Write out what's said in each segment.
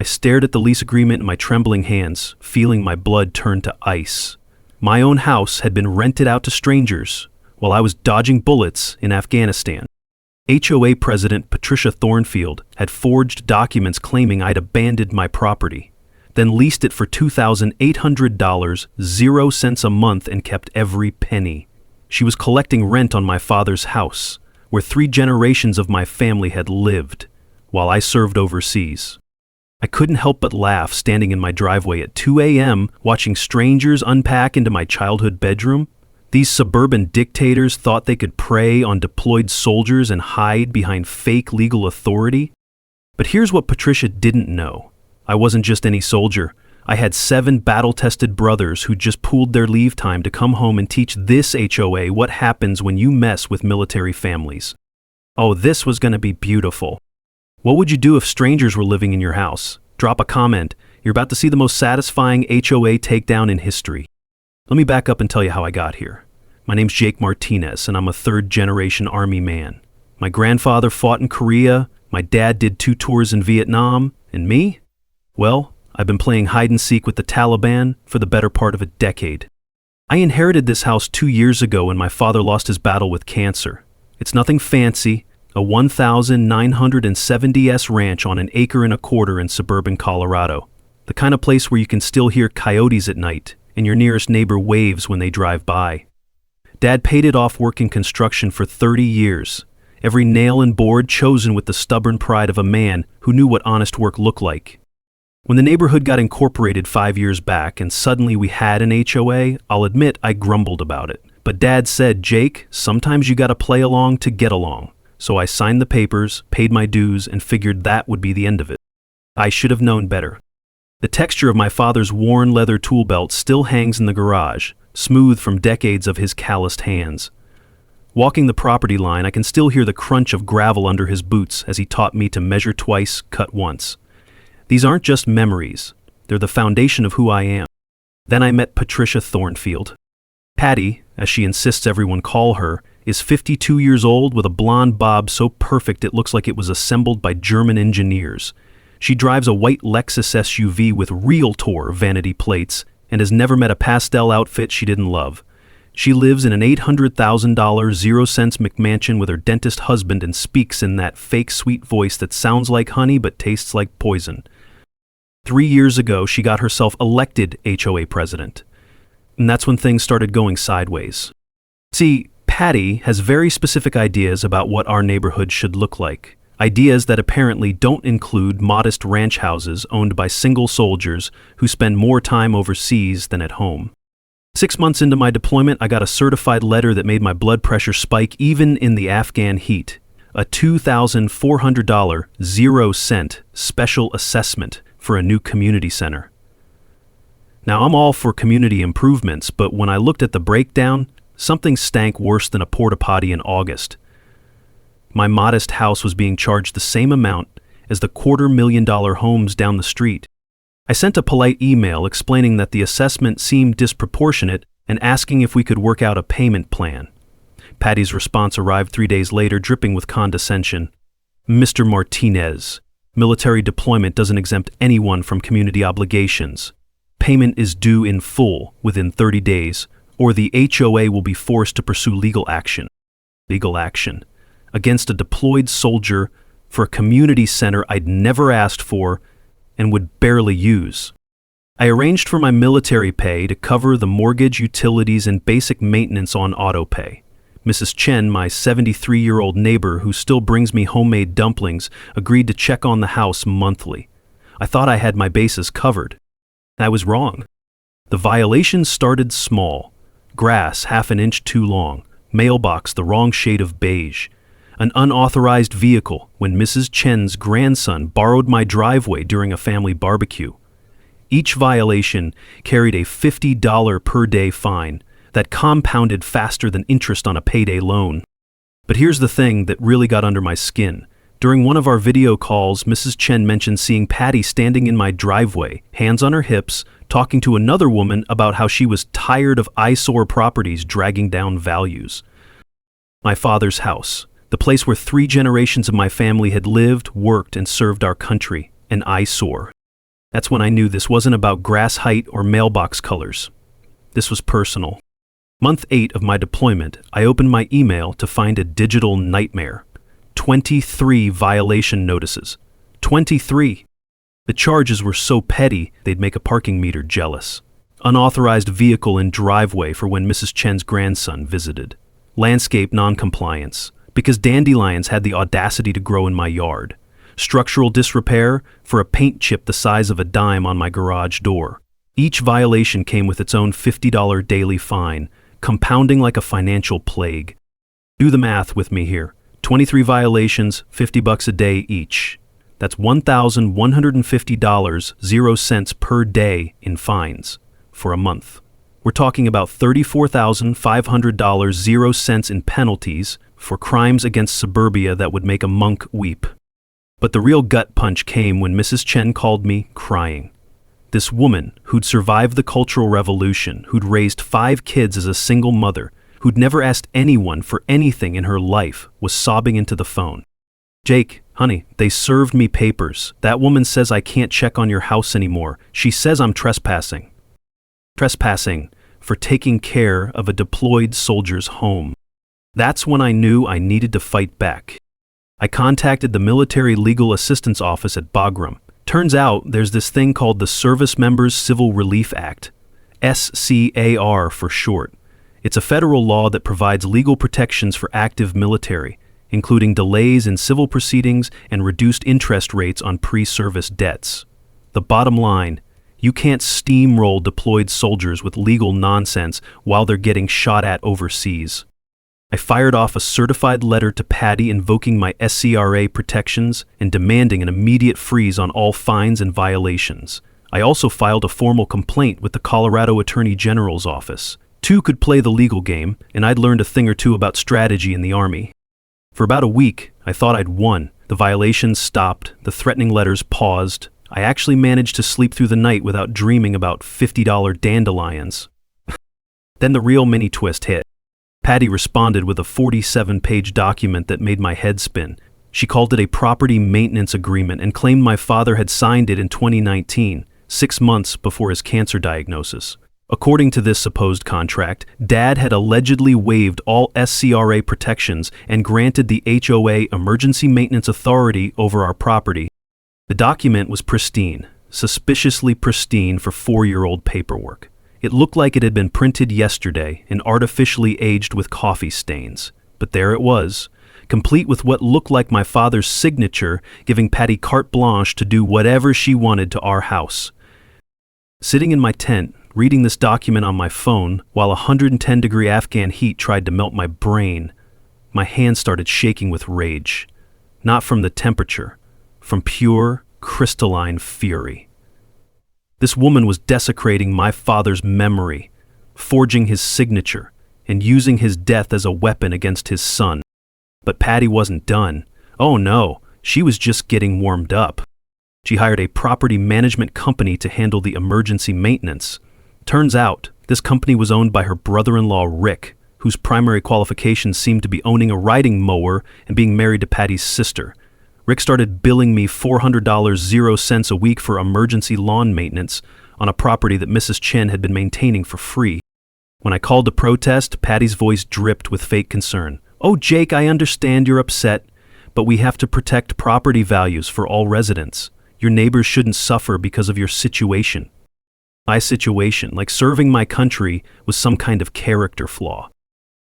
stared at the lease agreement in my trembling hands, feeling my blood turn to ice. My own house had been rented out to strangers while I was dodging bullets in Afghanistan. HOA President Patricia Thornfield had forged documents claiming I'd abandoned my property, then leased it for $2,800, 0 cents a month, and kept every penny. She was collecting rent on my father's house, where 3 generations of my family had lived, while I served overseas. I couldn't help but laugh standing in my driveway at 2 a.m. watching strangers unpack into my childhood bedroom. These suburban dictators thought they could prey on deployed soldiers and hide behind fake legal authority. But here's what Patricia didn't know. I wasn't just any soldier. I had 7 battle-tested brothers who just pooled their leave time to come home and teach this HOA what happens when you mess with military families. Oh, this was going to be beautiful. What would you do if strangers were living in your house? Drop a comment. You're about to see the most satisfying HOA takedown in history. Let me back up and tell you how I got here. My name's Jake Martinez, and I'm a 3rd-generation Army man. My grandfather fought in Korea, my dad did 2 tours in Vietnam, and me? Well, I've been playing hide-and-seek with the Taliban for the better part of a decade. I inherited this house 2 years ago when my father lost his battle with cancer. It's nothing fancy, a 1,970 ranch on an acre and a quarter in suburban Colorado. The kind of place where you can still hear coyotes at night, and your nearest neighbor waves when they drive by. Dad paid it off working construction for 30 years, every nail and board chosen with the stubborn pride of a man who knew what honest work looked like. When the neighborhood got incorporated 5 years back and suddenly we had an HOA, I'll admit I grumbled about it. But Dad said, "Jake, sometimes you gotta play along to get along." So I signed the papers, paid my dues, and figured that would be the end of it. I should have known better. The texture of my father's worn leather tool belt still hangs in the garage, smooth from decades of his calloused hands. Walking the property line, I can still hear the crunch of gravel under his boots as he taught me to measure twice, cut once. These aren't just memories, they're the foundation of who I am. Then I met Patricia Thornfield. Patty, as she insists everyone call her, is 52 years old with a blonde bob so perfect it looks like it was assembled by German engineers. She drives a white Lexus SUV with Realtor vanity plates and has never met a pastel outfit she didn't love. She lives in an $800,000 0-cents McMansion with her dentist husband and speaks in that fake sweet voice that sounds like honey but tastes like poison. 3 years ago, she got herself elected HOA president. And that's when things started going sideways. See, Patty has very specific ideas about what our neighborhood should look like. Ideas that apparently don't include modest ranch houses owned by single soldiers who spend more time overseas than at home. 6 months into my deployment, I got a certified letter that made my blood pressure spike even in the Afghan heat. A $2,400 0-cent special assessment for a new community center. Now, I'm all for community improvements, but when I looked at the breakdown, something stank worse than a porta-potty in August. My modest house was being charged the same amount as the $250,000 homes down the street. I sent a polite email explaining that the assessment seemed disproportionate and asking if we could work out a payment plan. Patty's response arrived 3 days later, dripping with condescension. "Mr. Martinez, military deployment doesn't exempt anyone from community obligations. Payment is due in full within 30 days, or the HOA will be forced to pursue legal action." Legal action against a deployed soldier for a community center I'd never asked for and would barely use. I arranged for my military pay to cover the mortgage, utilities, and basic maintenance on autopay. Mrs. Chen, my 73-year-old neighbor who still brings me homemade dumplings, agreed to check on the house monthly. I thought I had my bases covered. I was wrong. The violations started small. Grass half an inch too long, mailbox the wrong shade of beige, an unauthorized vehicle when Mrs. Chen's grandson borrowed my driveway during a family barbecue. Each violation carried a $50 per day fine that compounded faster than interest on a payday loan. But here's the thing that really got under my skin. During one of our video calls, Mrs. Chen mentioned seeing Patty standing in my driveway, hands on her hips, talking to another woman about how she was tired of eyesore properties dragging down values. My father's house, the place where 3 generations of my family had lived, worked, and served our country, an eyesore. That's when I knew this wasn't about grass height or mailbox colors. This was personal. Month 8 of my deployment, I opened my email to find a digital nightmare. 23 violation notices. 23! The charges were so petty, they'd make a parking meter jealous. Unauthorized vehicle in driveway for when Mrs. Chen's grandson visited. Landscape noncompliance, because dandelions had the audacity to grow in my yard. Structural disrepair for a paint chip the size of a dime on my garage door. Each violation came with its own $50 daily fine, compounding like a financial plague. Do the math with me here. 23 violations, $50 a day each. That's $1,150, 0 cents per day in fines for a month. We're talking about $34,500, 0 cents in penalties for crimes against suburbia that would make a monk weep. But the real gut punch came when Mrs. Chen called me crying. This woman who'd survived the Cultural Revolution, who'd raised 5 kids as a single mother, who'd never asked anyone for anything in her life, was sobbing into the phone. Jake, honey, they served me papers. That woman says I can't check on your house anymore. She says I'm trespassing. Trespassing for taking care of a deployed soldier's home. That's when I knew I needed to fight back. I contacted the Military Legal Assistance Office at Bagram. Turns out there's this thing called the Service Members Civil Relief Act, SCAR for short. It's a federal law that provides legal protections for active military, including delays in civil proceedings and reduced interest rates on pre-service debts. The bottom line, you can't steamroll deployed soldiers with legal nonsense while they're getting shot at overseas. I fired off a certified letter to Patty invoking my SCRA protections and demanding an immediate freeze on all fines and violations. I also filed a formal complaint with the Colorado Attorney General's office. 2 could play the legal game, and I'd learned a thing or two about strategy in the Army. For about a week, I thought I'd won. The violations stopped, the threatening letters paused. I actually managed to sleep through the night without dreaming about $50 dandelions. Then the real mini twist hit. Patty responded with a 47-page document that made my head spin. She called it a property maintenance agreement and claimed my father had signed it in 2019, 6 months before his cancer diagnosis. According to this supposed contract, Dad had allegedly waived all SCRA protections and granted the HOA emergency maintenance authority over our property. The document was pristine, suspiciously pristine for 4-year-old paperwork. It looked like it had been printed yesterday and artificially aged with coffee stains. But there it was, complete with what looked like my father's signature, giving Patty carte blanche to do whatever she wanted to our house. Sitting in my tent, reading this document on my phone, while 110-degree Afghan heat tried to melt my brain, my hands started shaking with rage. Not from the temperature, from pure, crystalline fury. This woman was desecrating my father's memory, forging his signature, and using his death as a weapon against his son. But Patty wasn't done. Oh no, she was just getting warmed up. She hired a property management company to handle the emergency maintenance. Turns out, this company was owned by her brother-in-law Rick, whose primary qualifications seemed to be owning a riding mower and being married to Patty's sister. Rick started billing me $400, 0 cents a week for emergency lawn maintenance on a property that Mrs. Chen had been maintaining for free. When I called to protest, Patty's voice dripped with fake concern. "Oh, Jake, I understand you're upset, but we have to protect property values for all residents. Your neighbors shouldn't suffer because of your situation." My situation, like serving my country, was some kind of character flaw.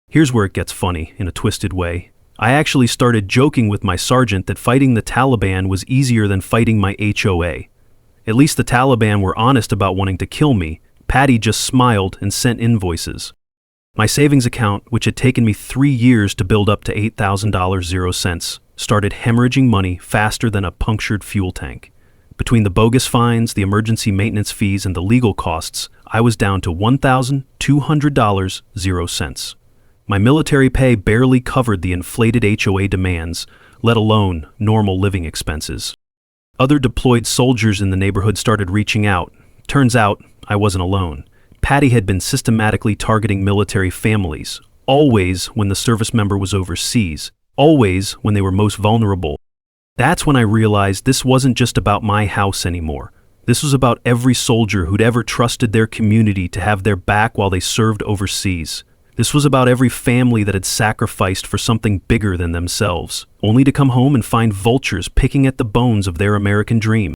Here's where it gets funny, in a twisted way. I actually started joking with my sergeant that fighting the Taliban was easier than fighting my HOA. At least the Taliban were honest about wanting to kill me. Patty just smiled and sent invoices. My savings account, which had taken me 3 years to build up to $8,000, 0 cents, started hemorrhaging money faster than a punctured fuel tank. Between the bogus fines, the emergency maintenance fees, and the legal costs, I was down to $1,200, 0 cents. My military pay barely covered the inflated HOA demands, let alone normal living expenses. Other deployed soldiers in the neighborhood started reaching out. Turns out, I wasn't alone. Patty had been systematically targeting military families, always when the service member was overseas, always when they were most vulnerable. That's when I realized this wasn't just about my house anymore. This was about every soldier who'd ever trusted their community to have their back while they served overseas. This was about every family that had sacrificed for something bigger than themselves, only to come home and find vultures picking at the bones of their American dream.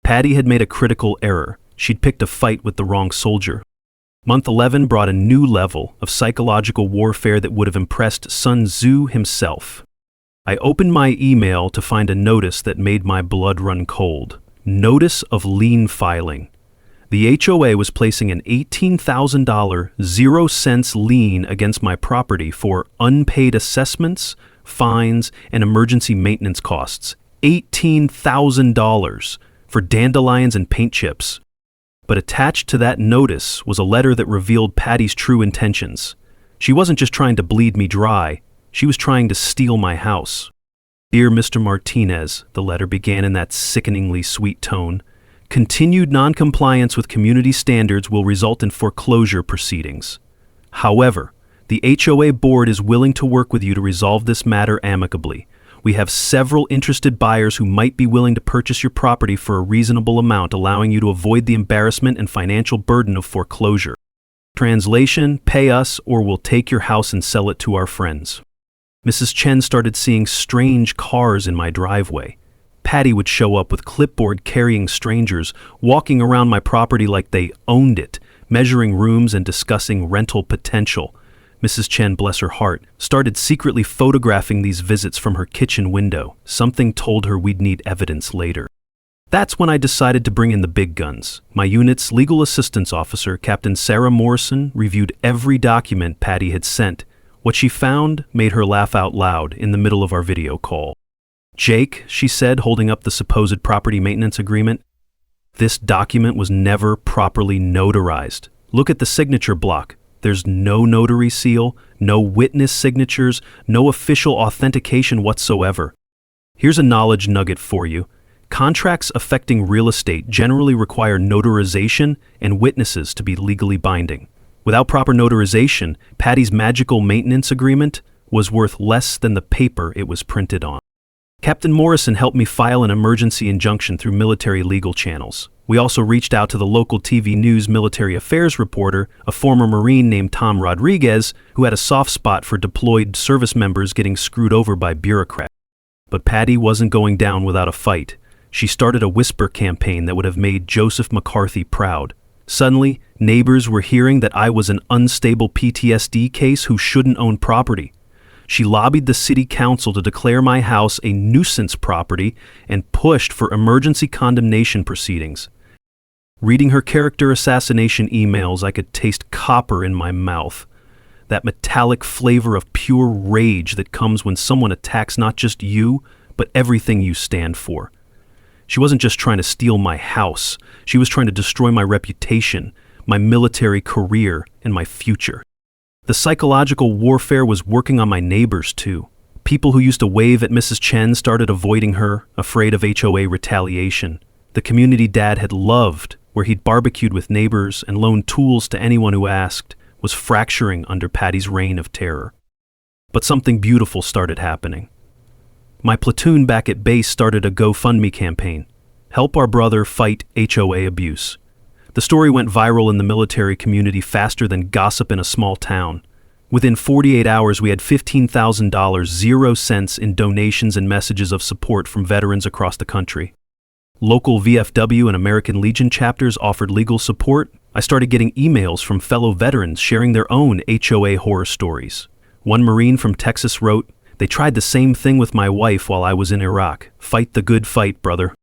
Patty had made a critical error. She'd picked a fight with the wrong soldier. Month 11 brought a new level of psychological warfare that would have impressed Sun Tzu himself. I opened my email to find a notice that made my blood run cold. Notice of lien filing. The HOA was placing an $18,000 0-cents lien against my property for unpaid assessments, fines, and emergency maintenance costs. $18,000 for dandelions and paint chips. But attached to that notice was a letter that revealed Patty's true intentions. She wasn't just trying to bleed me dry, she was trying to steal my house. "Dear Mr. Martinez," the letter began in that sickeningly sweet tone, "continued noncompliance with community standards will result in foreclosure proceedings. However, the HOA board is willing to work with you to resolve this matter amicably. We have several interested buyers who might be willing to purchase your property for a reasonable amount, allowing you to avoid the embarrassment and financial burden of foreclosure. Translation, pay us or we'll take your house and sell it to our friends." Mrs. Chen started seeing strange cars in my driveway. Patty would show up with clipboard carrying strangers, walking around my property like they owned it, measuring rooms and discussing rental potential. Mrs. Chen, bless her heart, started secretly photographing these visits from her kitchen window. Something told her we'd need evidence later. That's when I decided to bring in the big guns. My unit's legal assistance officer, Captain Sarah Morrison, reviewed every document Patty had sent. What she found made her laugh out loud in the middle of our video call. "Jake," she said, holding up the supposed property maintenance agreement, "this document was never properly notarized. Look at the signature block. There's no notary seal, no witness signatures, no official authentication whatsoever. Here's a knowledge nugget for you. Contracts affecting real estate generally require notarization and witnesses to be legally binding. Without proper notarization, Patty's magical maintenance agreement was worth less than the paper it was printed on." Captain Morrison helped me file an emergency injunction through military legal channels. We also reached out to the local TV news military affairs reporter, a former Marine named Tom Rodriguez, who had a soft spot for deployed service members getting screwed over by bureaucrats. But Patty wasn't going down without a fight. She started a whisper campaign that would have made Joseph McCarthy proud. Suddenly, neighbors were hearing that I was an unstable PTSD case who shouldn't own property. She lobbied the city council to declare my house a nuisance property and pushed for emergency condemnation proceedings. Reading her character assassination emails, I could taste copper in my mouth. That metallic flavor of pure rage that comes when someone attacks not just you, but everything you stand for. She wasn't just trying to steal my house. She was trying to destroy my reputation, my military career, and my future. The psychological warfare was working on my neighbors, too. People who used to wave at Mrs. Chen started avoiding her, afraid of HOA retaliation. The community Dad had loved, where he'd barbecued with neighbors and loaned tools to anyone who asked, was fracturing under Patty's reign of terror. But something beautiful started happening. My platoon back at base started a GoFundMe campaign. Help our brother fight HOA abuse. The story went viral in the military community faster than gossip in a small town. Within 48 hours, we had $15,000 0 in donations and messages of support from veterans across the country. Local VFW and American Legion chapters offered legal support. I started getting emails from fellow veterans sharing their own HOA horror stories. One Marine from Texas wrote, "They tried the same thing with my wife while I was in Iraq. Fight the good fight, brother."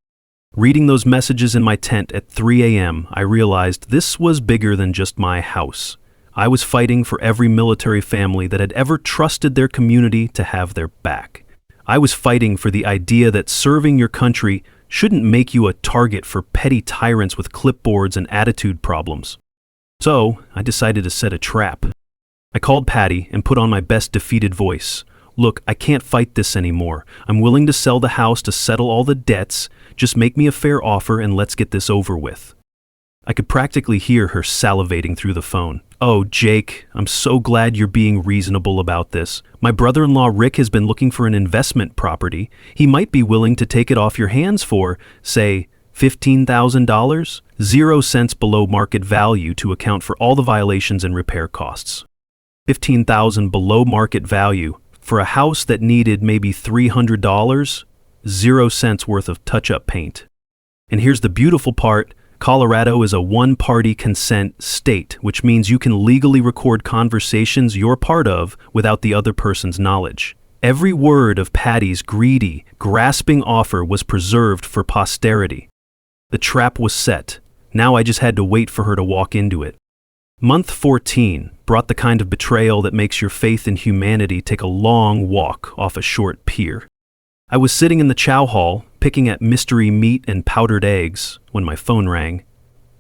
Reading those messages in my tent at 3 a.m., I realized this was bigger than just my house. I was fighting for every military family that had ever trusted their community to have their back. I was fighting for the idea that serving your country shouldn't make you a target for petty tyrants with clipboards and attitude problems. So, I decided to set a trap. I called Patty and put on my best defeated voice. "Look, I can't fight this anymore. I'm willing to sell the house to settle all the debts. Just make me a fair offer and let's get this over with." I could practically hear her salivating through the phone. "Oh, Jake, I'm so glad you're being reasonable about this. My brother-in-law Rick has been looking for an investment property. He might be willing to take it off your hands for, say, $15,000? 0 cents below market value to account for all the violations and repair costs. $15,000 below market value for a house that needed maybe $300? 0 cents worth of touch-up paint. And here's the beautiful part. Colorado is a one-party consent state, which means you can legally record conversations you're part of without the other person's knowledge. Every word of Patty's greedy, grasping offer was preserved for posterity. The trap was set. Now I just had to wait for her to walk into it. Month 14 brought the kind of betrayal that makes your faith in humanity take a long walk off a short pier. I was sitting in the chow hall, picking at mystery meat and powdered eggs, when my phone rang.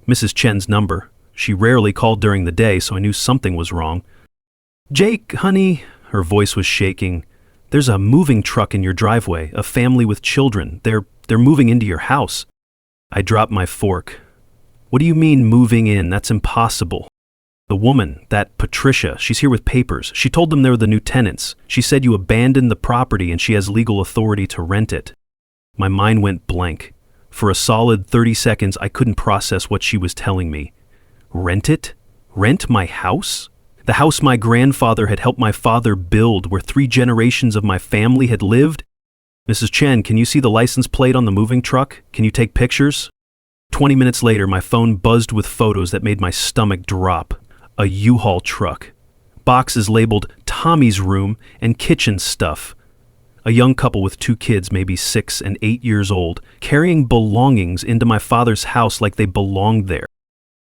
Mrs. Chen's number. She rarely called during the day, so I knew something was wrong. "Jake, honey," her voice was shaking. "There's a moving truck in your driveway, a family with children. They're moving into your house." I dropped my fork. "What do you mean moving in? That's impossible." "The woman, that Patricia, she's here with papers. She told them they're the new tenants. She said you abandoned the property and she has legal authority to rent it." My mind went blank. For a solid 30 seconds, I couldn't process what she was telling me. Rent it? Rent my house? The house my grandfather had helped my father build, where 3 generations of my family had lived? "Mrs. Chen, can you see the license plate on the moving truck? Can you take pictures?" 20 minutes later, my phone buzzed with photos that made my stomach drop. A U-Haul truck. Boxes labeled Tommy's room and kitchen stuff. A young couple with 2 kids, maybe 6 and 8 years old, carrying belongings into my father's house like they belonged there.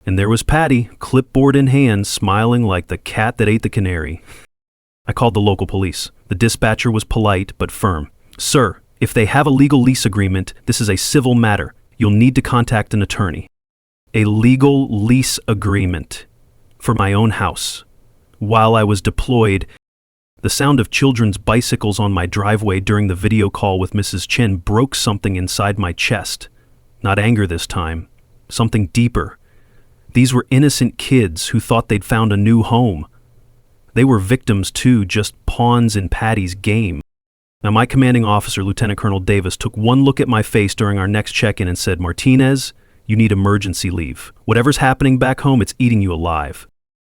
And there was Patty, clipboard in hand, smiling like the cat that ate the canary. I called the local police. The dispatcher was polite but firm. "Sir, if they have a legal lease agreement, this is a civil matter. You'll need to contact an attorney." A legal lease agreement. For my own house. While I was deployed, the sound of children's bicycles on my driveway during the video call with Mrs. Chen broke something inside my chest. Not anger this time. Something deeper. These were innocent kids who thought they'd found a new home. They were victims too, just pawns in Patty's game. Now my commanding officer, Lieutenant Colonel Davis, took one look at my face during our next check-in and said, "Martinez, you need emergency leave. Whatever's happening back home, it's eating you alive."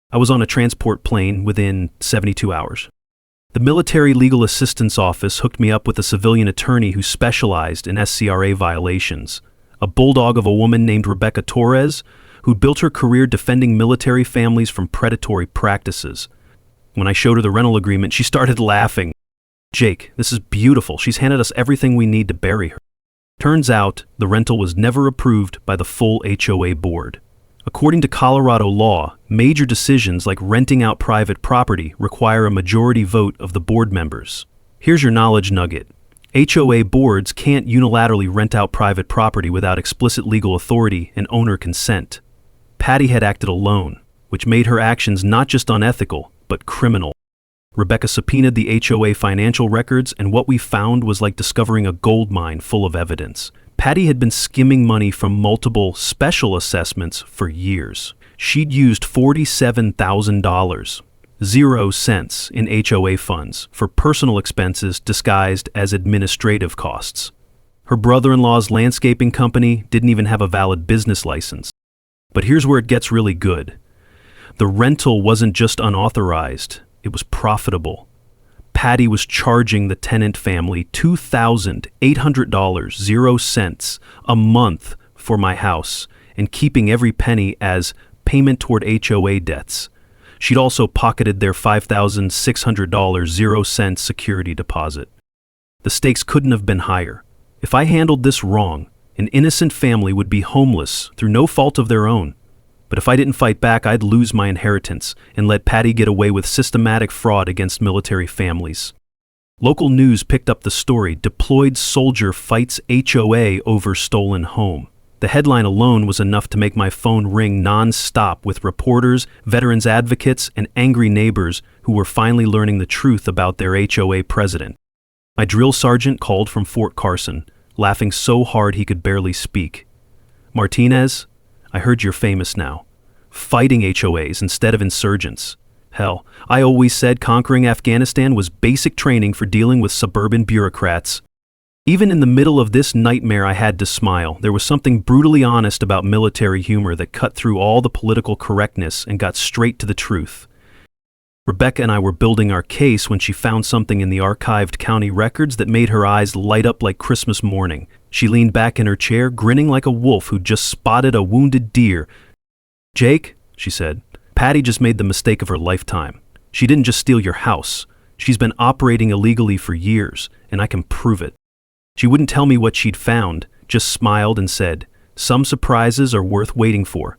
I was on a transport plane within 72 hours. The Military Legal Assistance Office hooked me up with a civilian attorney who specialized in SCRA violations. A bulldog of a woman named Rebecca Torres, who'd built her career defending military families from predatory practices. When I showed her the rental agreement, she started laughing. "Jake, this is beautiful. She's handed us everything we need to bury her." Turns out, the rental was never approved by the full HOA board. According to Colorado law, major decisions like renting out private property require a majority vote of the board members. Here's your knowledge nugget. HOA boards can't unilaterally rent out private property without explicit legal authority and owner consent. Patty had acted alone, which made her actions not just unethical, but criminal. Rebecca subpoenaed the HOA financial records, and what we found was like discovering a gold mine full of evidence. Patty had been skimming money from multiple special assessments for years. She'd used $47,000, 0 cents in HOA funds, for personal expenses disguised as administrative costs. Her brother-in-law's landscaping company didn't even have a valid business license. But here's where it gets really good. The rental wasn't just unauthorized, it was profitable. Patty was charging the tenant family $2,800, 0 cents, a month for my house, and keeping every penny as payment toward HOA debts. She'd also pocketed their $5,600, 0 cents security deposit. The stakes couldn't have been higher. If I handled this wrong, an innocent family would be homeless through no fault of their own. But if I didn't fight back, I'd lose my inheritance and let Patty get away with systematic fraud against military families. Local news picked up the story, "Deployed Soldier Fights HOA Over Stolen Home." The headline alone was enough to make my phone ring non-stop with reporters, veterans advocates, and angry neighbors who were finally learning the truth about their HOA president. My drill sergeant called from Fort Carson, laughing so hard he could barely speak. "Martinez, I heard you're famous now. Fighting HOAs instead of insurgents. Hell, I always said conquering Afghanistan was basic training for dealing with suburban bureaucrats." Even in the middle of this nightmare, I had to smile. There was something brutally honest about military humor that cut through all the political correctness and got straight to the truth. Rebecca and I were building our case when she found something in the archived county records that made her eyes light up like Christmas morning. She leaned back in her chair, grinning like a wolf who'd just spotted a wounded deer. "Jake," she said, "Patty just made the mistake of her lifetime. She didn't just steal your house. She's been operating illegally for years, and I can prove it." She wouldn't tell me what she'd found, just smiled and said, "Some surprises are worth waiting for."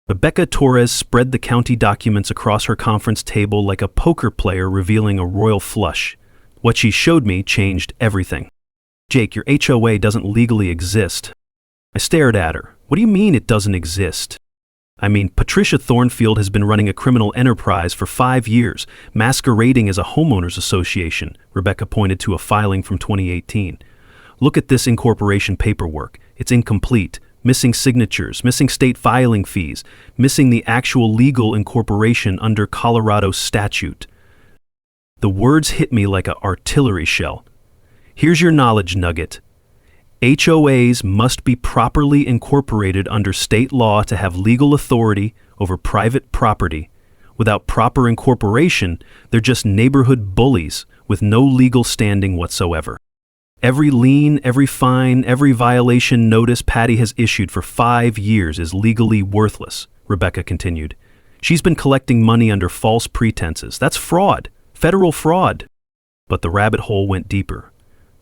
Rebecca Torres spread the county documents across her conference table like a poker player revealing a royal flush. What she showed me changed everything. "Jake, your HOA doesn't legally exist." I stared at her. "What do you mean it doesn't exist?" "I mean, Patricia Thornfield has been running a criminal enterprise for 5 years, masquerading as a homeowners association," Rebecca pointed to a filing from 2018. "Look at this incorporation paperwork. It's incomplete. Missing signatures, missing state filing fees, missing the actual legal incorporation under Colorado statute." The words hit me like an artillery shell. Here's your knowledge nugget. HOAs must be properly incorporated under state law to have legal authority over private property. Without proper incorporation, they're just neighborhood bullies with no legal standing whatsoever. "Every lien, every fine, every violation notice Patty has issued for 5 years is legally worthless," Rebecca continued. "She's been collecting money under false pretenses. That's fraud, federal fraud." But the rabbit hole went deeper.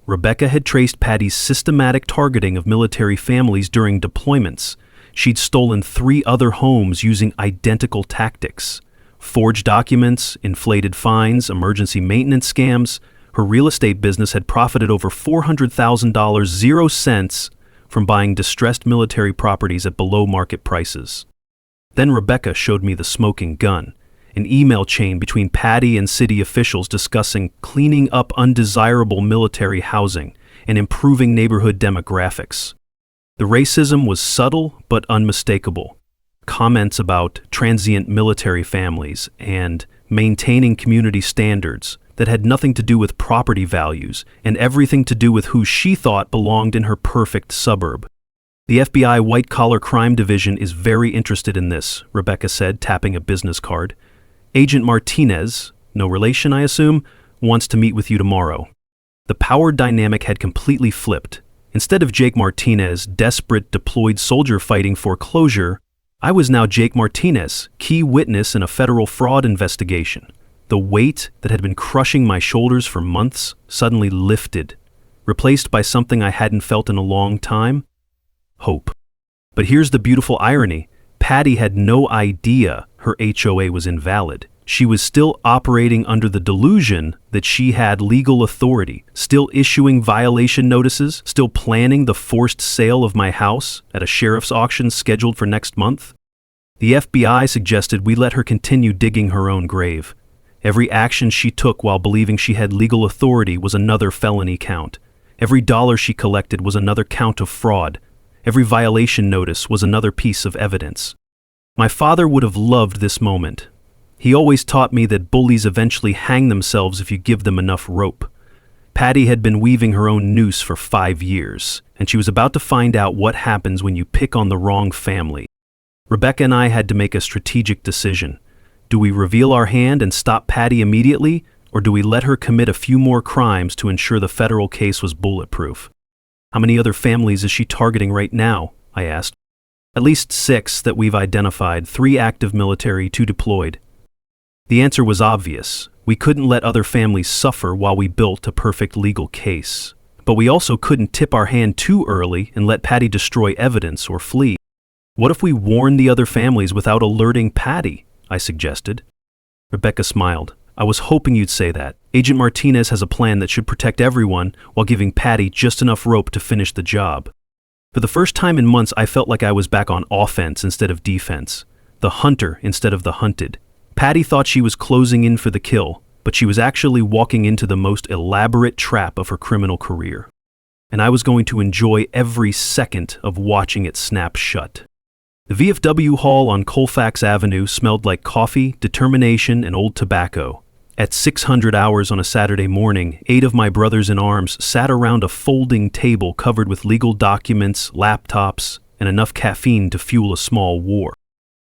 Rebecca had traced Patty's systematic targeting of military families during deployments. She'd stolen 3 other homes using identical tactics. Forged documents, inflated fines, emergency maintenance scams. Her real estate business had profited over $400,000, 0 cents, from buying distressed military properties at below market prices. Then Rebecca showed me the smoking gun, an email chain between Patty and city officials discussing cleaning up undesirable military housing and improving neighborhood demographics. The racism was subtle but unmistakable. Comments about transient military families and maintaining community standards that had nothing to do with property values and everything to do with who she thought belonged in her perfect suburb. "The FBI White-Collar Crime Division is very interested in this," Rebecca said, tapping a business card. "Agent Martinez, no relation I assume, wants to meet with you tomorrow." The power dynamic had completely flipped. Instead of Jake Martinez, desperate deployed soldier fighting foreclosure, I was now Jake Martinez, key witness in a federal fraud investigation. The weight that had been crushing my shoulders for months suddenly lifted, replaced by something I hadn't felt in a long time: hope. But here's the beautiful irony. Patty had no idea her HOA was invalid. She was still operating under the delusion that she had legal authority, still issuing violation notices, still planning the forced sale of my house at a sheriff's auction scheduled for next month. The FBI suggested we let her continue digging her own grave. Every action she took while believing she had legal authority was another felony count. Every dollar she collected was another count of fraud. Every violation notice was another piece of evidence. My father would have loved this moment. He always taught me that bullies eventually hang themselves if you give them enough rope. Patty had been weaving her own noose for 5 years, and she was about to find out what happens when you pick on the wrong family. Rebecca and I had to make a strategic decision. Do we reveal our hand and stop Patty immediately, or do we let her commit a few more crimes to ensure the federal case was bulletproof? "How many other families is she targeting right now?" I asked. "At least 6 that we've identified, 3 active military, 2 deployed." The answer was obvious. We couldn't let other families suffer while we built a perfect legal case. But we also couldn't tip our hand too early and let Patty destroy evidence or flee. "What if we warned the other families without alerting Patty?" I suggested. Rebecca smiled. "I was hoping you'd say that. Agent Martinez has a plan that should protect everyone while giving Patty just enough rope to finish the job." For the first time in months, I felt like I was back on offense instead of defense. The hunter instead of the hunted. Patty thought she was closing in for the kill, but she was actually walking into the most elaborate trap of her criminal career. And I was going to enjoy every second of watching it snap shut. The VFW hall on Colfax Avenue smelled like coffee, determination, and old tobacco. At 600 hours on a Saturday morning, 8 of my brothers in arms sat around a folding table covered with legal documents, laptops, and enough caffeine to fuel a small war.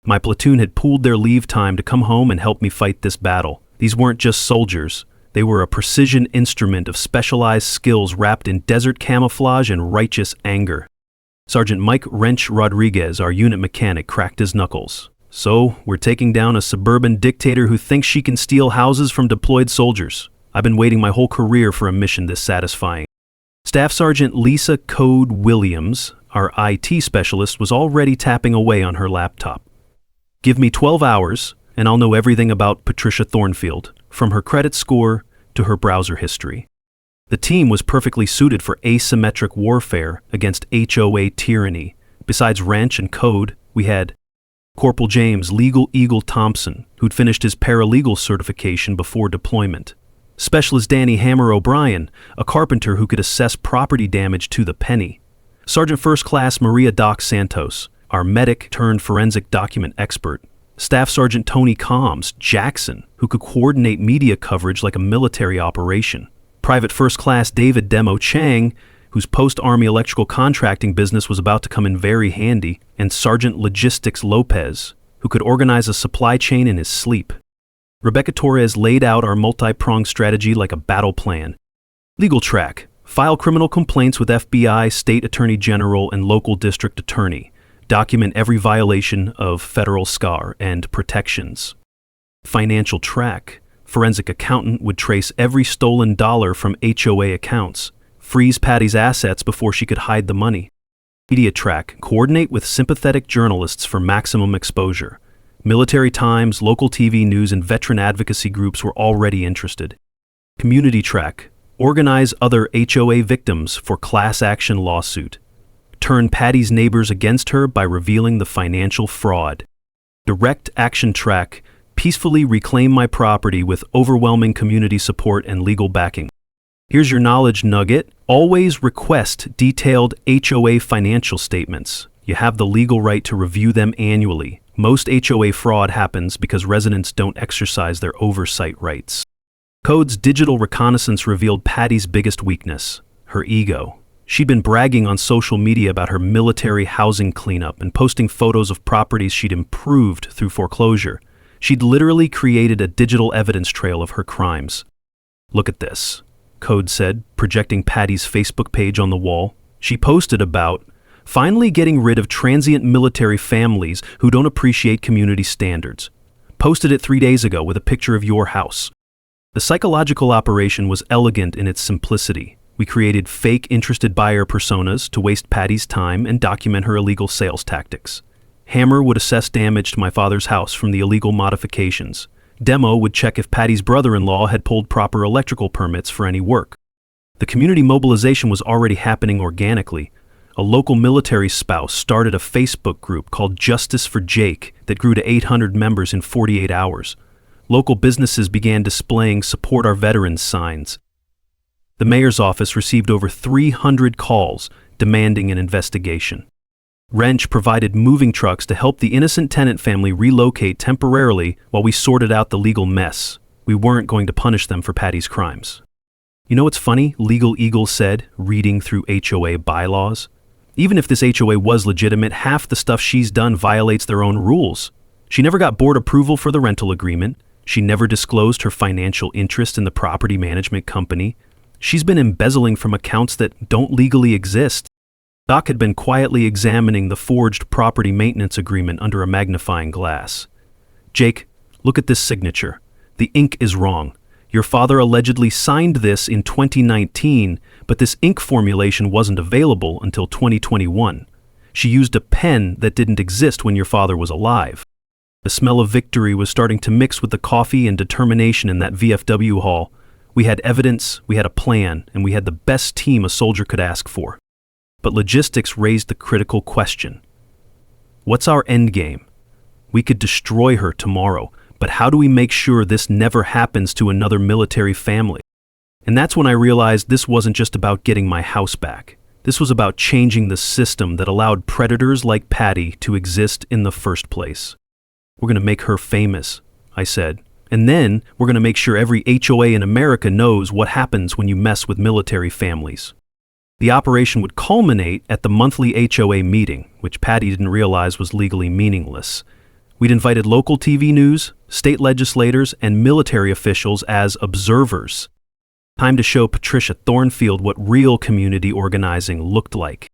My platoon had pooled their leave time to come home and help me fight this battle. These weren't just soldiers. They were a precision instrument of specialized skills wrapped in desert camouflage and righteous anger. Sergeant Mike Wrench Rodriguez, our unit mechanic, cracked his knuckles. So, we're taking down a suburban dictator who thinks she can steal houses from deployed soldiers. I've been waiting my whole career for a mission this satisfying. Staff Sergeant Lisa Code Williams, our IT specialist, was already tapping away on her laptop. Give me 12 hours, and I'll know everything about Patricia Thornfield, from her credit score to her browser history. The team was perfectly suited for asymmetric warfare against HOA tyranny. Besides Wrench and Code, we had Corporal James Legal Eagle Thompson, who'd finished his paralegal certification before deployment. Specialist Danny Hammer O'Brien, a carpenter who could assess property damage to the penny. Sergeant First Class Maria Doc Santos, our medic-turned-forensic document expert. Staff Sergeant Tony Combs Jackson, who could coordinate media coverage like a military operation. Private First Class David Demo Chang, whose post-Army electrical contracting business was about to come in very handy, and Sergeant Logistics Lopez, who could organize a supply chain in his sleep. Rebecca Torres laid out our multi-pronged strategy like a battle plan. Legal track: file criminal complaints with FBI, State Attorney General, and local district attorney. Document every violation of federal SCAR and protections. Financial track: forensic accountant would trace every stolen dollar from HOA accounts. Freeze Patty's assets before she could hide the money. Media track: coordinate with sympathetic journalists for maximum exposure. Military Times, local TV news, and veteran advocacy groups were already interested. Community track: organize other HOA victims for class action lawsuit. Turn Patty's neighbors against her by revealing the financial fraud. Direct action track: peacefully reclaim my property with overwhelming community support and legal backing. Here's your knowledge nugget: always request detailed HOA financial statements. You have the legal right to review them annually. Most HOA fraud happens because residents don't exercise their oversight rights. Code's digital reconnaissance revealed Patty's biggest weakness: her ego. She'd been bragging on social media about her military housing cleanup and posting photos of properties she'd improved through foreclosure. She'd literally created a digital evidence trail of her crimes. Look at this, Code said, projecting Patty's Facebook page on the wall. She posted about finally getting rid of transient military families who don't appreciate community standards. Posted it 3 days ago with a picture of your house. The psychological operation was elegant in its simplicity. We created fake interested buyer personas to waste Patty's time and document her illegal sales tactics. Hammer would assess damage to my father's house from the illegal modifications. Demo would check if Patty's brother-in-law had pulled proper electrical permits for any work. The community mobilization was already happening organically. A local military spouse started a Facebook group called Justice for Jake that grew to 800 members in 48 hours. Local businesses began displaying "Support Our Veterans" signs. The mayor's office received over 300 calls demanding an investigation. Wrench provided moving trucks to help the innocent tenant family relocate temporarily while we sorted out the legal mess. We weren't going to punish them for Patty's crimes. You know what's funny? Legal Eagle said, reading through HOA bylaws. Even if this HOA was legitimate, half the stuff she's done violates their own rules. She never got board approval for the rental agreement. She never disclosed her financial interest in the property management company. She's been embezzling from accounts that don't legally exist. Doc had been quietly examining the forged property maintenance agreement under a magnifying glass. Jake, look at this signature. The ink is wrong. Your father allegedly signed this in 2019, but this ink formulation wasn't available until 2021. She used a pen that didn't exist when your father was alive. The smell of victory was starting to mix with the coffee and determination in that VFW hall. We had evidence, we had a plan, and we had the best team a soldier could ask for. But logistics raised the critical question. What's our end game? We could destroy her tomorrow, but how do we make sure this never happens to another military family? And that's when I realized this wasn't just about getting my house back. This was about changing the system that allowed predators like Patty to exist in the first place. We're going to make her famous, I said, And then we're going to make sure every HOA in America knows what happens when you mess with military families. The operation would culminate at the monthly HOA meeting, which Patty didn't realize was legally meaningless. We'd invited local TV news, state legislators, and military officials as observers. Time to show Patricia Thornfield what real community organizing looked like.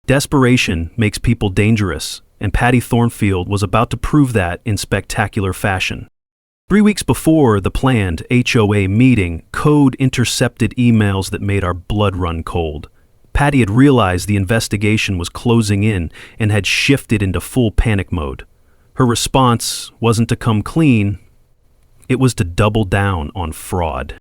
Desperation makes people dangerous, and Patty Thornfield was about to prove that in spectacular fashion. 3 weeks before the planned HOA meeting, code intercepted emails that made our blood run cold. Patty had realized the investigation was closing in and had shifted into full panic mode. Her response wasn't to come clean, it was to double down on fraud.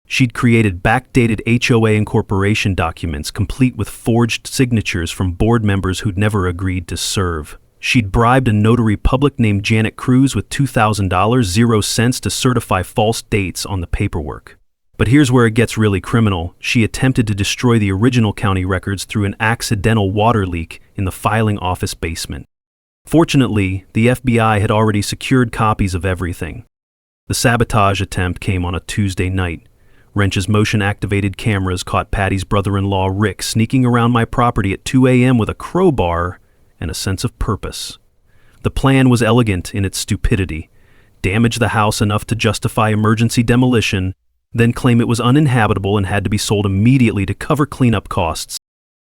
She'd created backdated HOA incorporation documents complete with forged signatures from board members who'd never agreed to serve. She'd bribed a notary public named Janet Cruz with $2,000, 0 cents, to certify false dates on the paperwork. But here's where it gets really criminal. She attempted to destroy the original county records through an accidental water leak in the filing office basement. Fortunately, the FBI had already secured copies of everything. The sabotage attempt came on a Tuesday night. Wrench's motion-activated cameras caught Patty's brother-in-law Rick sneaking around my property at 2 a.m. with a crowbar and a sense of purpose. The plan was elegant in its stupidity. Damage the house enough to justify emergency demolition, then claim it was uninhabitable and had to be sold immediately to cover cleanup costs.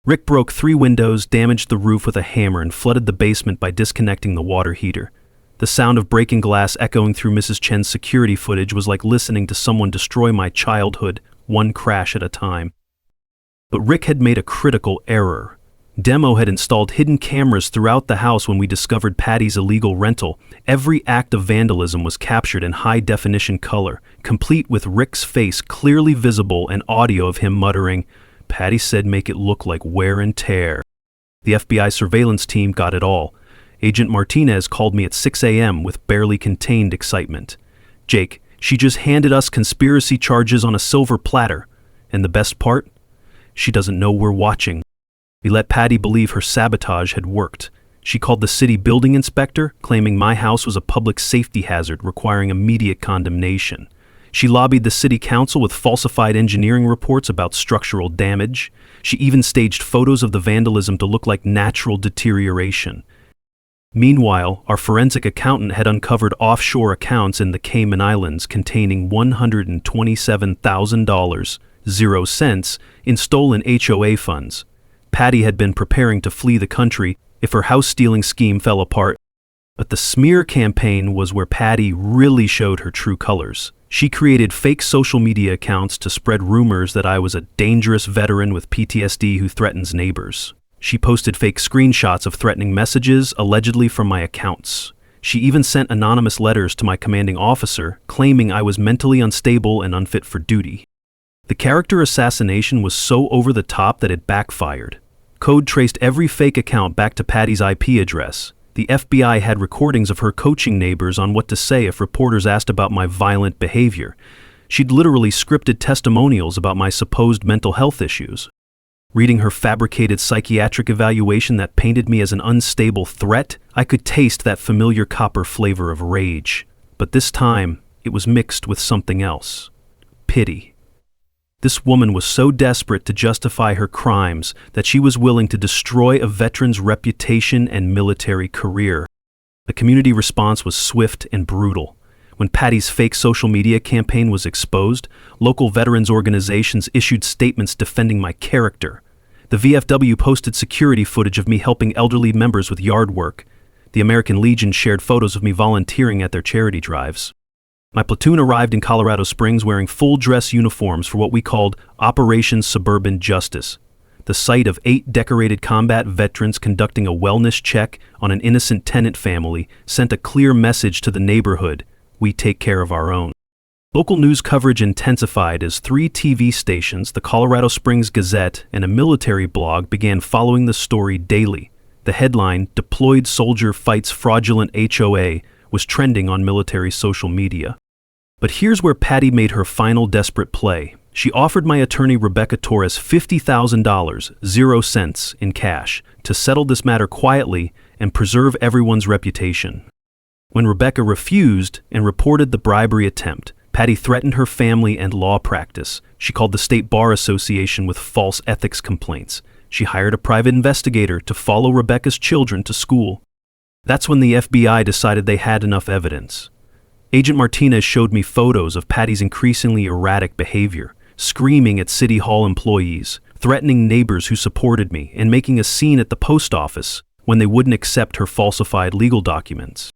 Rick broke 3 windows, damaged the roof with a hammer, and flooded the basement by disconnecting the water heater. The sound of breaking glass echoing through Mrs. Chen's security footage was like listening to someone destroy my childhood, one crash at a time. But Rick had made a critical error. Demo had installed hidden cameras throughout the house when we discovered Patty's illegal rental. Every act of vandalism was captured in high-definition color, complete with Rick's face clearly visible and audio of him muttering, "Patty said make it look like wear and tear." The FBI surveillance team got it all. Agent Martinez called me at 6 a.m. with barely contained excitement. "Jake, she just handed us conspiracy charges on a silver platter. And the best part? She doesn't know we're watching." We let Patty believe her sabotage had worked. She called the city building inspector, claiming my house was a public safety hazard requiring immediate condemnation. She lobbied the city council with falsified engineering reports about structural damage. She even staged photos of the vandalism to look like natural deterioration. Meanwhile, our forensic accountant had uncovered offshore accounts in the Cayman Islands containing $127,000, 0 cents, in stolen HOA funds. Patty had been preparing to flee the country if her house-stealing scheme fell apart. But the smear campaign was where Patty really showed her true colors. She created fake social media accounts to spread rumors that I was a dangerous veteran with PTSD who threatens neighbors. She posted fake screenshots of threatening messages, allegedly from my accounts. She even sent anonymous letters to my commanding officer, claiming I was mentally unstable and unfit for duty. The character assassination was so over the top that it backfired. Code traced every fake account back to Patty's IP address. The FBI had recordings of her coaching neighbors on what to say if reporters asked about my violent behavior. She'd literally scripted testimonials about my supposed mental health issues. Reading her fabricated psychiatric evaluation that painted me as an unstable threat, I could taste that familiar copper flavor of rage. But this time, it was mixed with something else. Pity. This woman was so desperate to justify her crimes that she was willing to destroy a veteran's reputation and military career. The community response was swift and brutal. When Patty's fake social media campaign was exposed, local veterans organizations issued statements defending my character. The VFW posted security footage of me helping elderly members with yard work. The American Legion shared photos of me volunteering at their charity drives. My platoon arrived in Colorado Springs wearing full-dress uniforms for what we called Operation Suburban Justice, the site of 8 decorated combat veterans conducting a wellness check on an innocent tenant family sent a clear message to the neighborhood: we take care of our own. Local news coverage intensified as 3 TV stations, the Colorado Springs Gazette, and a military blog began following the story daily. The headline, "Deployed Soldier Fights Fraudulent HOA," was trending on military social media. But here's where Patty made her final desperate play. She offered my attorney Rebecca Torres $50,000, 0 cents, in cash to settle this matter quietly and preserve everyone's reputation. When Rebecca refused and reported the bribery attempt, Patty threatened her family and law practice. She called the State Bar Association with false ethics complaints. She hired a private investigator to follow Rebecca's children to school. That's when the FBI decided they had enough evidence. Agent Martinez showed me photos of Patty's increasingly erratic behavior, screaming at City Hall employees, threatening neighbors who supported me, and making a scene at the post office when they wouldn't accept her falsified legal documents.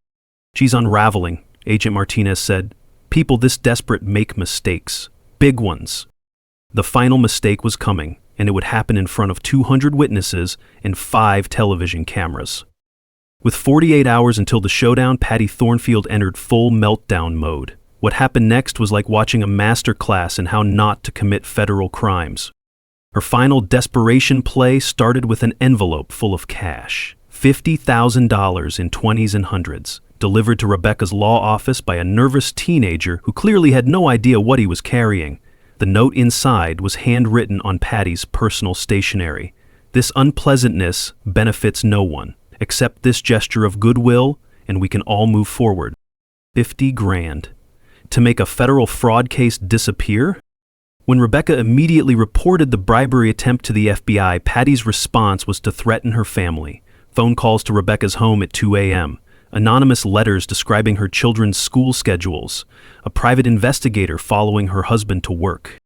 "She's unraveling," Agent Martinez said. "People this desperate make mistakes. Big ones." The final mistake was coming, and it would happen in front of 200 witnesses and 5 television cameras. With 48 hours until the showdown, Patty Thornfield entered full meltdown mode. What happened next was like watching a master class in how not to commit federal crimes. Her final desperation play started with an envelope full of cash, $50,000 in 20s and hundreds, delivered to Rebecca's law office by a nervous teenager who clearly had no idea what he was carrying. The note inside was handwritten on Patty's personal stationery. "This unpleasantness benefits no one. Accept this gesture of goodwill, and we can all move forward." 50 grand. To make a federal fraud case disappear? When Rebecca immediately reported the bribery attempt to the FBI, Patty's response was to threaten her family. Phone calls to Rebecca's home at 2 a.m., anonymous letters describing her children's school schedules, a private investigator following her husband to work.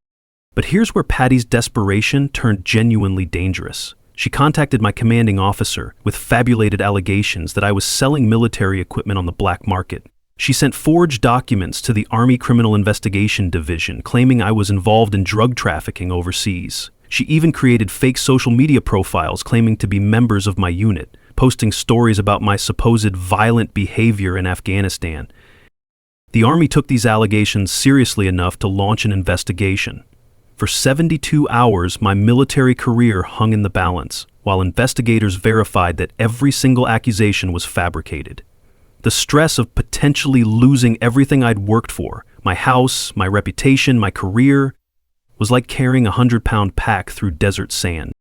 But here's where Patty's desperation turned genuinely dangerous. She contacted my commanding officer with fabulated allegations that I was selling military equipment on the black market. She sent forged documents to the Army Criminal Investigation Division claiming I was involved in drug trafficking overseas. She even created fake social media profiles claiming to be members of my unit, posting stories about my supposed violent behavior in Afghanistan. The Army took these allegations seriously enough to launch an investigation. For 72 hours, my military career hung in the balance, while investigators verified that every single accusation was fabricated. The stress of potentially losing everything I'd worked for, my house, my reputation, my career, was like carrying a 100-pound pack through desert sand.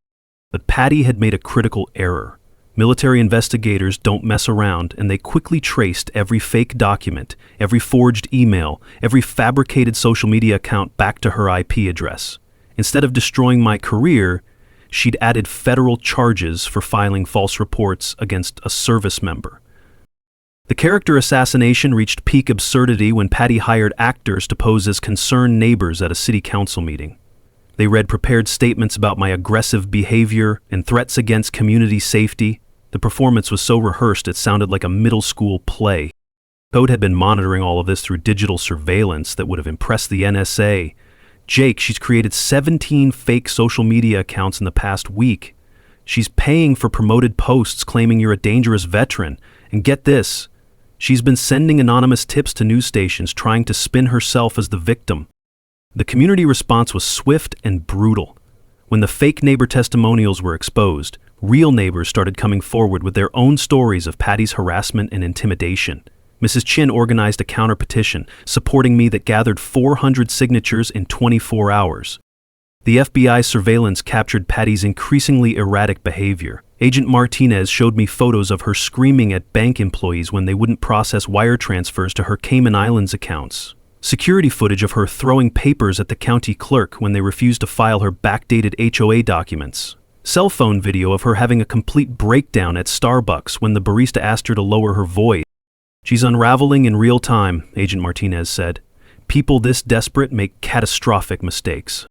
But Patty had made a critical error. Military investigators don't mess around, and they quickly traced every fake document, every forged email, every fabricated social media account back to her IP address. Instead of destroying my career, she'd added federal charges for filing false reports against a service member. The character assassination reached peak absurdity when Patty hired actors to pose as concerned neighbors at a city council meeting. They read prepared statements about my aggressive behavior and threats against community safety. The performance was so rehearsed it sounded like a middle school play. Code had been monitoring all of this through digital surveillance that would have impressed the NSA. "Jake, she's created 17 fake social media accounts in the past week. She's paying for promoted posts claiming you're a dangerous veteran. And get this, she's been sending anonymous tips to news stations trying to spin herself as the victim." The community response was swift and brutal. When the fake neighbor testimonials were exposed, real neighbors started coming forward with their own stories of Patty's harassment and intimidation. Mrs. Chin organized a counter-petition supporting me that gathered 400 signatures in 24 hours. The FBI surveillance captured Patty's increasingly erratic behavior. Agent Martinez showed me photos of her screaming at bank employees when they wouldn't process wire transfers to her Cayman Islands accounts. Security footage of her throwing papers at the county clerk when they refused to file her backdated HOA documents. Cell phone video of her having a complete breakdown at Starbucks when the barista asked her to lower her voice. "She's unraveling in real time," Agent Martinez said. "People this desperate make catastrophic mistakes."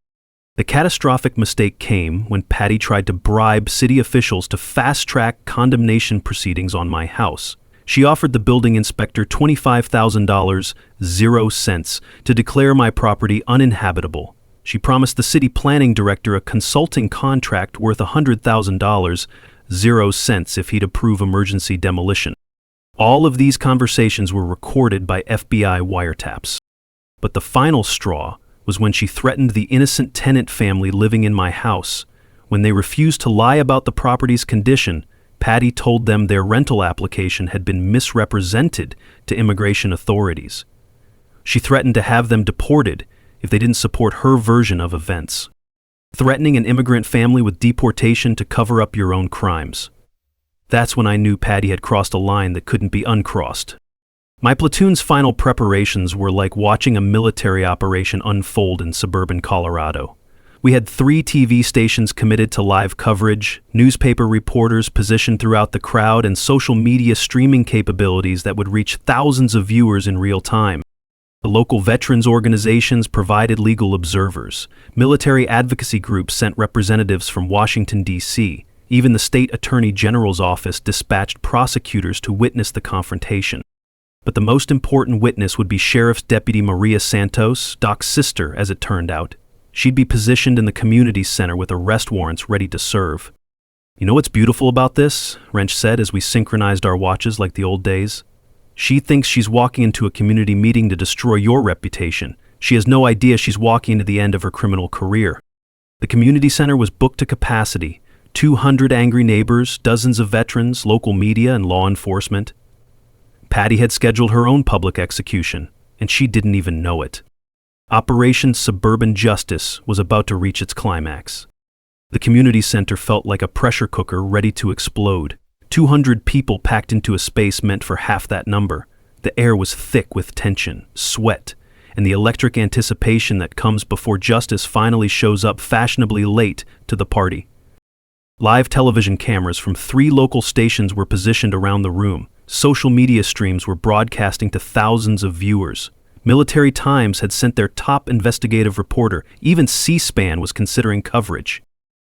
The catastrophic mistake came when Patty tried to bribe city officials to fast-track condemnation proceedings on my house. She offered the building inspector $25,000, 0 cents, to declare my property uninhabitable. She promised the city planning director a consulting contract worth $100,000, 0 cents, if he'd approve emergency demolition. All of these conversations were recorded by FBI wiretaps. But the final straw was when she threatened the innocent tenant family living in my house. When they refused to lie about the property's condition, Patty told them their rental application had been misrepresented to immigration authorities. She threatened to have them deported if they didn't support her version of events. Threatening an immigrant family with deportation to cover up your own crimes. That's when I knew Patty had crossed a line that couldn't be uncrossed. My platoon's final preparations were like watching a military operation unfold in suburban Colorado. We had 3 TV stations committed to live coverage, newspaper reporters positioned throughout the crowd, and social media streaming capabilities that would reach thousands of viewers in real time. The local veterans organizations provided legal observers. Military advocacy groups sent representatives from Washington, D.C. Even the state attorney general's office dispatched prosecutors to witness the confrontation. But the most important witness would be Sheriff's Deputy Maria Santos, Doc's sister, as it turned out. She'd be positioned in the community center with arrest warrants ready to serve. "You know what's beautiful about this?" Wrench said as we synchronized our watches like the old days. "She thinks she's walking into a community meeting to destroy your reputation. She has no idea she's walking into the end of her criminal career." The community center was booked to capacity. 200 angry neighbors, dozens of veterans, local media, and law enforcement. Patty had scheduled her own public execution, and she didn't even know it. Operation Suburban Justice was about to reach its climax. The community center felt like a pressure cooker ready to explode. 200 people packed into a space meant for half that number. The air was thick with tension, sweat, and the electric anticipation that comes before justice finally shows up fashionably late to the party. Live television cameras from 3 local stations were positioned around the room. Social media streams were broadcasting to thousands of viewers. Military Times had sent their top investigative reporter. Even C-SPAN was considering coverage.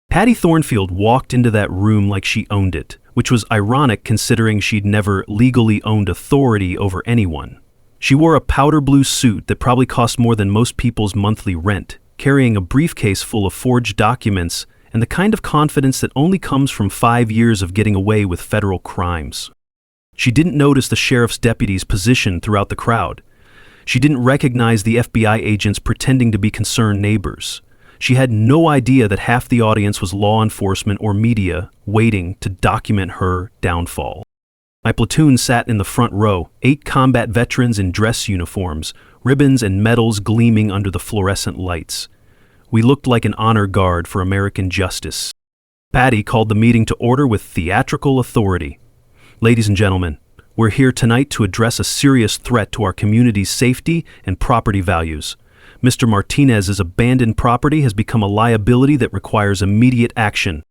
Patty Thornfield walked into that room like she owned it, which was ironic considering she'd never legally owned authority over anyone. She wore a powder blue suit that probably cost more than most people's monthly rent, carrying a briefcase full of forged documents and the kind of confidence that only comes from 5 years of getting away with federal crimes. She didn't notice the sheriff's deputies positioned throughout the crowd. She didn't recognize the FBI agents pretending to be concerned neighbors. She had no idea that half the audience was law enforcement or media waiting to document her downfall. My platoon sat in the front row, 8 combat veterans in dress uniforms, ribbons and medals gleaming under the fluorescent lights. We looked like an honor guard for American justice. Patty called the meeting to order with theatrical authority. "Ladies and gentlemen, we're here tonight to address a serious threat to our community's safety and property values. Mr. Martinez's abandoned property has become a liability that requires immediate action."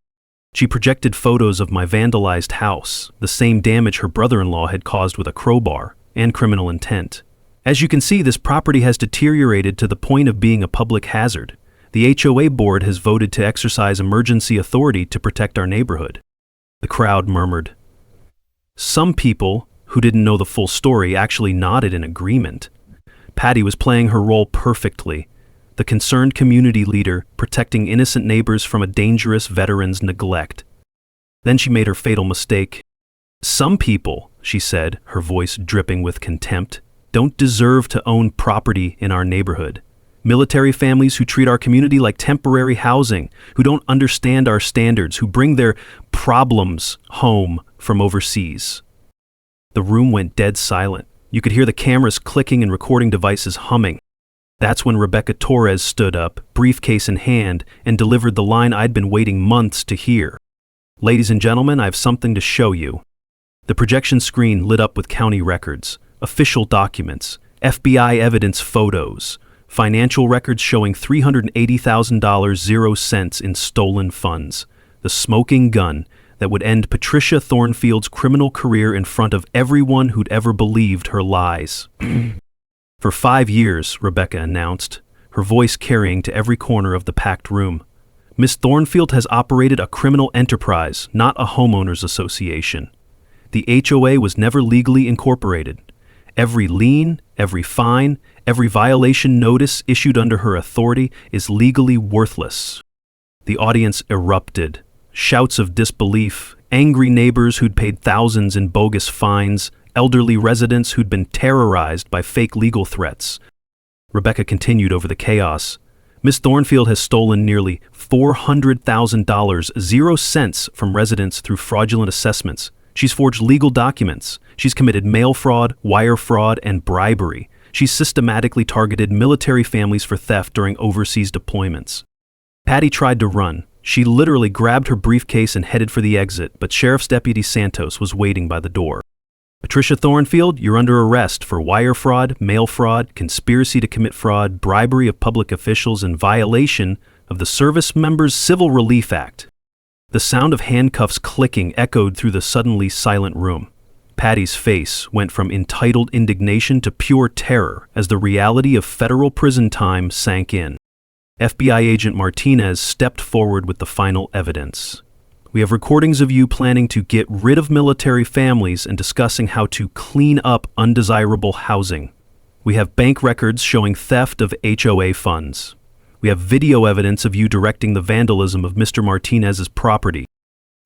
She projected photos of my vandalized house, the same damage her brother-in-law had caused with a crowbar, and criminal intent. "As you can see, this property has deteriorated to the point of being a public hazard. The HOA board has voted to exercise emergency authority to protect our neighborhood." The crowd murmured. Some people, who didn't know the full story, actually nodded in agreement. Patty was playing her role perfectly, the concerned community leader protecting innocent neighbors from a dangerous veteran's neglect. Then she made her fatal mistake. "Some people," she said, her voice dripping with contempt, "don't deserve to own property in our neighborhood. Military families who treat our community like temporary housing, who don't understand our standards, who bring their problems home from overseas." The room went dead silent. You could hear the cameras clicking and recording devices humming. That's when Rebecca Torres stood up, briefcase in hand, and delivered the line I'd been waiting months to hear. "Ladies and gentlemen, I have something to show you." The projection screen lit up with county records, official documents, FBI evidence photos, financial records showing $380,000 0 cents in stolen funds. The smoking gun that would end Patricia Thornfield's criminal career in front of everyone who'd ever believed her lies. "For 5 years," Rebecca announced, her voice carrying to every corner of the packed room, "Miss Thornfield has operated a criminal enterprise, not a homeowners association. The HOA was never legally incorporated. Every lien, every fine, every violation notice issued under her authority is legally worthless." The audience erupted. Shouts of disbelief, angry neighbors who'd paid thousands in bogus fines, elderly residents who'd been terrorized by fake legal threats. Rebecca continued over the chaos. "Miss Thornfield has stolen nearly $400,000 0 cents from residents through fraudulent assessments. She's forged legal documents. She's committed mail fraud, wire fraud, and bribery. She's systematically targeted military families for theft during overseas deployments." Patty tried to run. She literally grabbed her briefcase and headed for the exit, but Sheriff's Deputy Santos was waiting by the door. Patricia Thornfield, you're under arrest for wire fraud, mail fraud, conspiracy to commit fraud, bribery of public officials, and violation of the Service Members Civil Relief Act. The sound of handcuffs clicking echoed through the suddenly silent room. Patty's face went from entitled indignation to pure terror as the reality of federal prison time sank in. FBI Agent Martinez stepped forward with the final evidence. We have recordings of you planning to get rid of military families and discussing how to clean up undesirable housing. We have bank records showing theft of HOA funds. We have video evidence of you directing the vandalism of Mr. Martinez's property.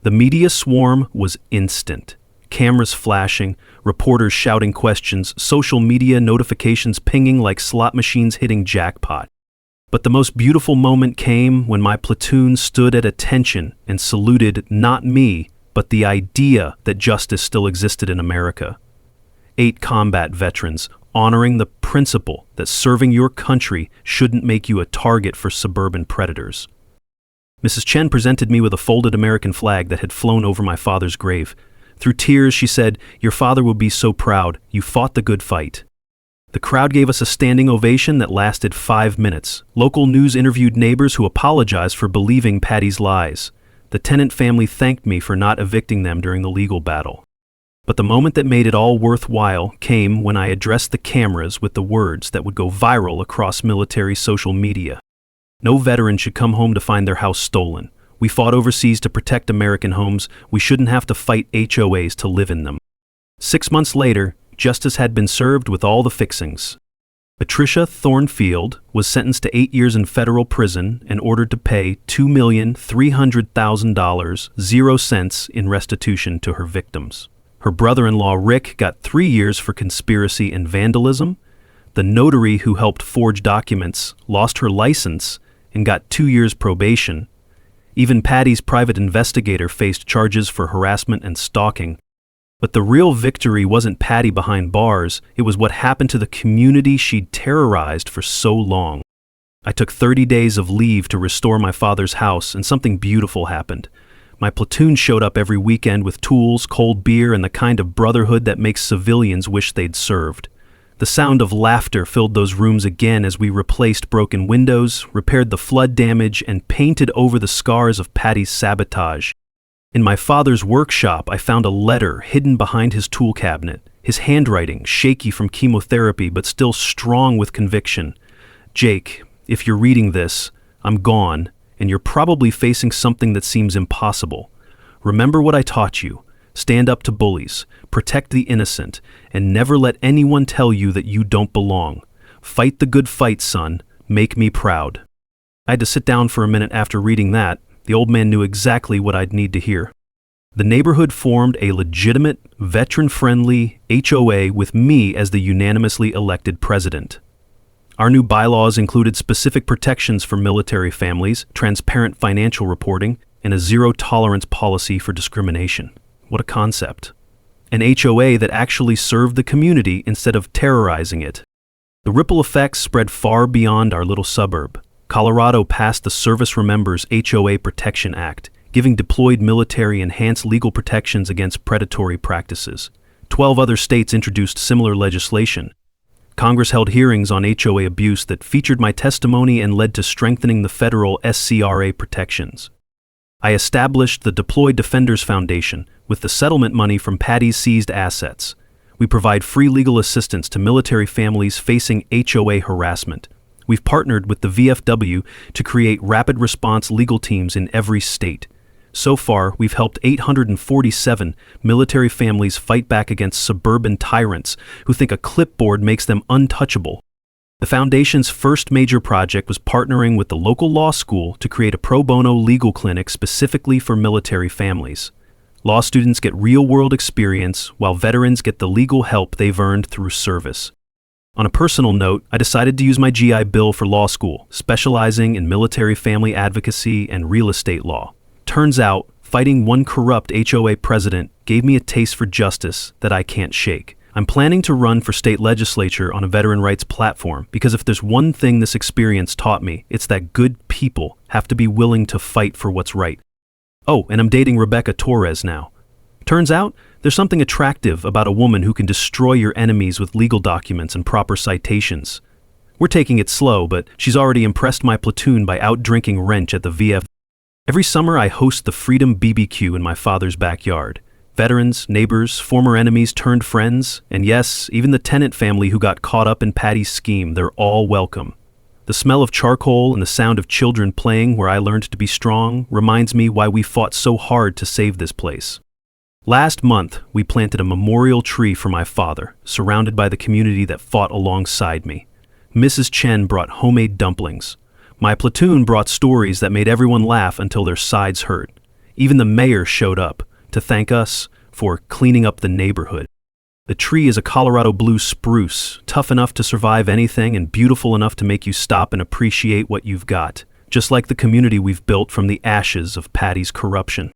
The media swarm was instant. Cameras flashing, reporters shouting questions, social media notifications pinging like slot machines hitting jackpot. But the most beautiful moment came when my platoon stood at attention and saluted not me, but the idea that justice still existed in America. 8 combat veterans, honoring the principle that serving your country shouldn't make you a target for suburban predators. Mrs. Chen presented me with a folded American flag that had flown over my father's grave. Through tears, she said, "Your father will be so proud. You fought the good fight." The crowd gave us a standing ovation that lasted 5 minutes. Local news interviewed neighbors who apologized for believing Patty's lies. The tenant family thanked me for not evicting them during the legal battle. But the moment that made it all worthwhile came when I addressed the cameras with the words that would go viral across military social media. No veteran should come home to find their house stolen. We fought overseas to protect American homes. We shouldn't have to fight HOAs to live in them. 6 months later, justice had been served with all the fixings. Patricia Thornfield was sentenced to 8 years in federal prison and ordered to pay $2,300,000, 0 cents in restitution to her victims. Her brother-in-law Rick got 3 years for conspiracy and vandalism. The notary who helped forge documents lost her license and got 2 years probation. Even Patty's private investigator faced charges for harassment and stalking. But the real victory wasn't Patty behind bars, it was what happened to the community she'd terrorized for so long. I took 30 days of leave to restore my father's house, and something beautiful happened. My platoon showed up every weekend with tools, cold beer, and the kind of brotherhood that makes civilians wish they'd served. The sound of laughter filled those rooms again as we replaced broken windows, repaired the flood damage, and painted over the scars of Patty's sabotage. In my father's workshop, I found a letter hidden behind his tool cabinet, his handwriting shaky from chemotherapy but still strong with conviction. "Jake, if you're reading this, I'm gone, and you're probably facing something that seems impossible. Remember what I taught you. Stand up to bullies, protect the innocent, and never let anyone tell you that you don't belong. Fight the good fight, son. Make me proud." I had to sit down for a minute after reading that. The old man knew exactly what I'd need to hear. The neighborhood formed a legitimate, veteran-friendly HOA with me as the unanimously elected president. Our new bylaws included specific protections for military families, transparent financial reporting, and a zero-tolerance policy for discrimination. What a concept. An HOA that actually served the community instead of terrorizing it. The ripple effects spread far beyond our little suburb. Colorado passed the Service Remembers HOA Protection Act, giving deployed military enhanced legal protections against predatory practices. 12 other states introduced similar legislation. Congress held hearings on HOA abuse that featured my testimony and led to strengthening the federal SCRA protections. I established the Deployed Defenders Foundation with the settlement money from Patty's seized assets. We provide free legal assistance to military families facing HOA harassment. We've partnered with the VFW to create rapid response legal teams in every state. So far, we've helped 847 military families fight back against suburban tyrants who think a clipboard makes them untouchable. The Foundation's first major project was partnering with the local law school to create a pro bono legal clinic specifically for military families. Law students get real-world experience, while veterans get the legal help they've earned through service. On a personal note, I decided to use my GI Bill for law school, specializing in military family advocacy and real estate law. Turns out, fighting one corrupt HOA president gave me a taste for justice that I can't shake. I'm planning to run for state legislature on a veteran rights platform because if there's one thing this experience taught me, it's that good people have to be willing to fight for what's right. Oh, and I'm dating Rebecca Torres now. Turns out, There's something attractive about a woman who can destroy your enemies with legal documents and proper citations. We're taking it slow, but she's already impressed my platoon by out-drinking Wrench at the VF. Every summer I host the Freedom BBQ in my father's backyard. Veterans, neighbors, former enemies turned friends, and yes, even the tenant family who got caught up in Patty's scheme, they're all welcome. The smell of charcoal and the sound of children playing where I learned to be strong reminds me why we fought so hard to save this place. Last month, we planted a memorial tree for my father, surrounded by the community that fought alongside me. Mrs. Chen brought homemade dumplings. My platoon brought stories that made everyone laugh until their sides hurt. Even the mayor showed up to thank us for cleaning up the neighborhood. The tree is a Colorado blue spruce, tough enough to survive anything and beautiful enough to make you stop and appreciate what you've got, just like the community we've built from the ashes of Patty's corruption.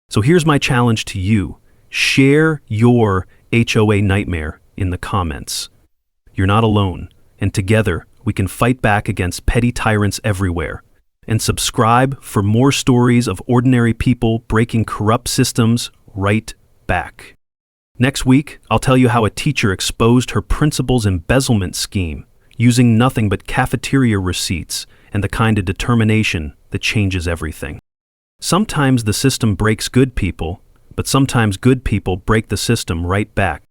So here's my challenge to you. Share your HOA nightmare in the comments. You're not alone, and together we can fight back against petty tyrants everywhere. And subscribe for more stories of ordinary people breaking corrupt systems right back. Next week, I'll tell you how a teacher exposed her principal's embezzlement scheme, using nothing but cafeteria receipts and the kind of determination that changes everything. Sometimes the system breaks good people, but sometimes good people break the system right back.